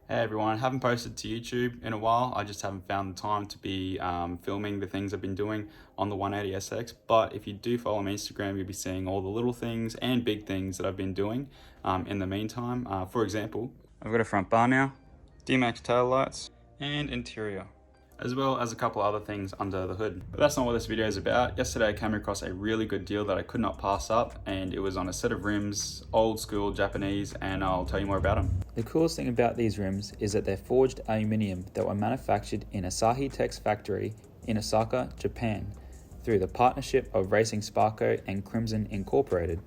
Hey everyone, haven't posted to YouTube in a while. I just haven't found the time to be filming the things I've been doing on the 180sx. But if you do follow me on Instagram, you'll be seeing all the little things and big things that I've been doing in the meantime. For example, I've got a front bar now, D-Max tail lights, and interior, as well as a couple other things under the hood. But that's not what this video is about. Yesterday I came across a really good deal that I could not pass up, and it was on a set of rims, old school Japanese, and I'll tell you more about them. The coolest thing about these rims is that they're forged aluminium that were manufactured in Asahi Tex factory in Osaka, Japan, through the partnership of Racing Sparco and Crimson Incorporated.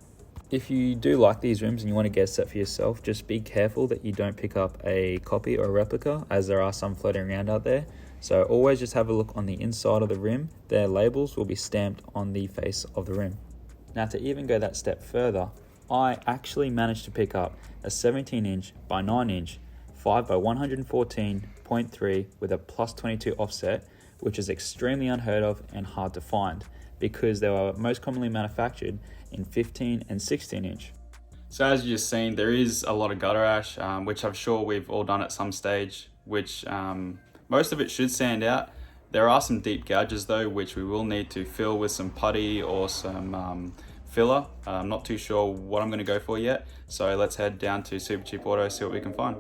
If you do like these rims and you want to get a set for yourself, just be careful that you don't pick up a copy or a replica, as there are some floating around out there. So always just have a look on the inside of the rim. Their labels will be stamped on the face of the rim. Now, to even go that step further, I actually managed to pick up a 17-inch by 9-inch 5 by 114.3 with a plus 22 offset, which is extremely unheard of and hard to find because they were most commonly manufactured in 15 and 16-inch. So as you've just seen, there is a lot of gutter ash, which I'm sure we've all done at some stage, which most of it should sand out. There are some deep gouges though, which we will need to fill with some putty or some filler. I'm not too sure what I'm going to go for yet, so let's head down to Super Cheap Auto, see what we can find.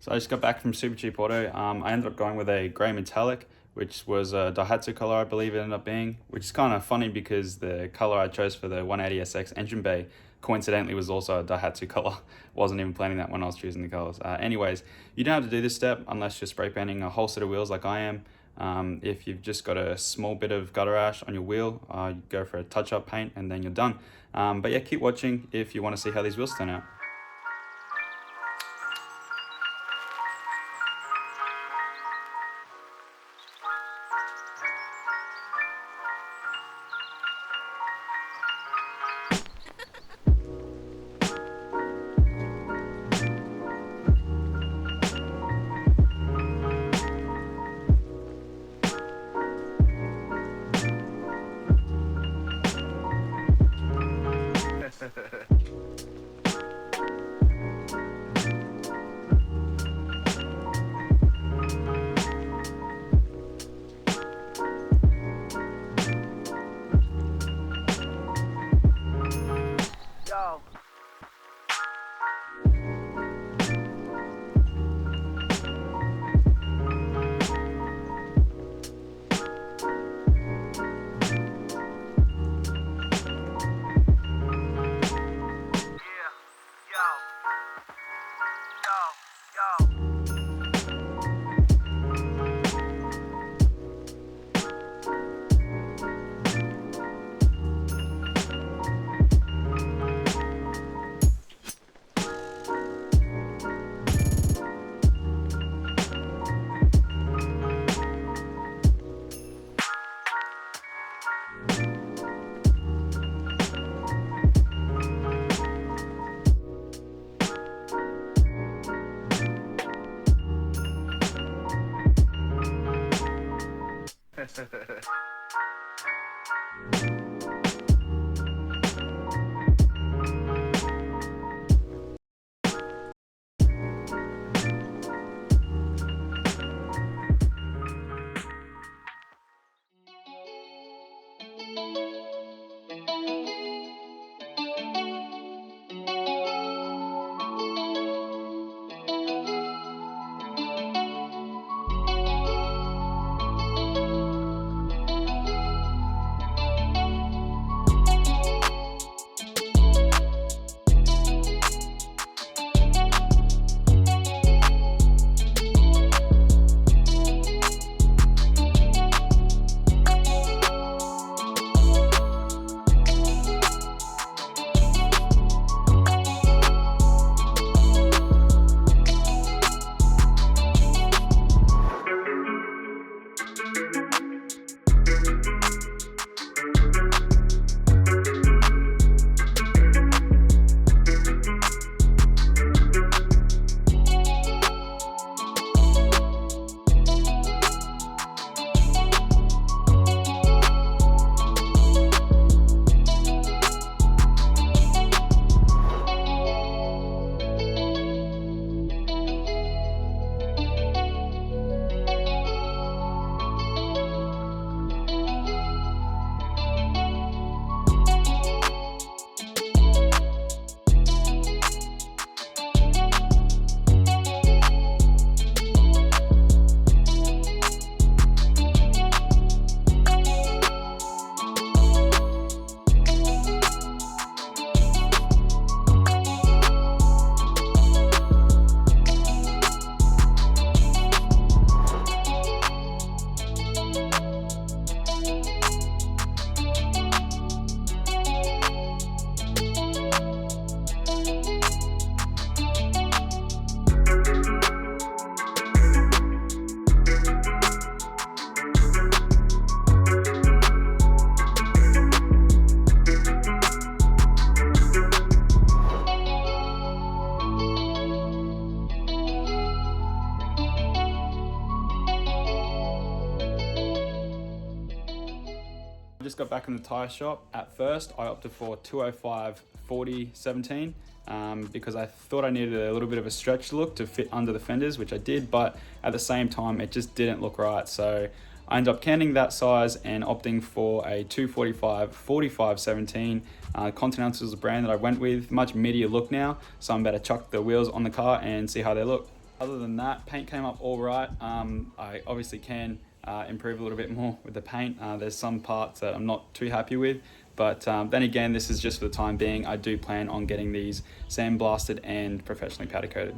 So I just got back from Super Cheap Auto. I ended up going with a grey metallic, which was a Daihatsu color, I believe it ended up being, which is kind of funny because the color I chose for the 180sx engine bay coincidentally was also a Daihatsu color. Wasn't even planning that when I was choosing the colors. Anyways, you don't have to do this step unless you're spray painting a whole set of wheels like I am. If you've just got a small bit of gutter rash on your wheel, you go for a touch-up paint and then you're done. But yeah, keep watching if you want to see how these wheels turn out. I just got back in the tyre shop. At first, I opted for 205/40/17 because I thought I needed a little bit of a stretch look to fit under the fenders, which I did, but at the same time, it just didn't look right. So I ended up canning that size and opting for a 245/45/17. Continental is the brand that I went with. Much meatier look now, so I'm about to chuck the wheels on the car and see how they look. Other than that, paint came up all right. I obviously can improve a little bit more with the paint. There's some parts that I'm not too happy with, but then again, this is just for the time being. I do plan on getting these sandblasted and professionally powder coated.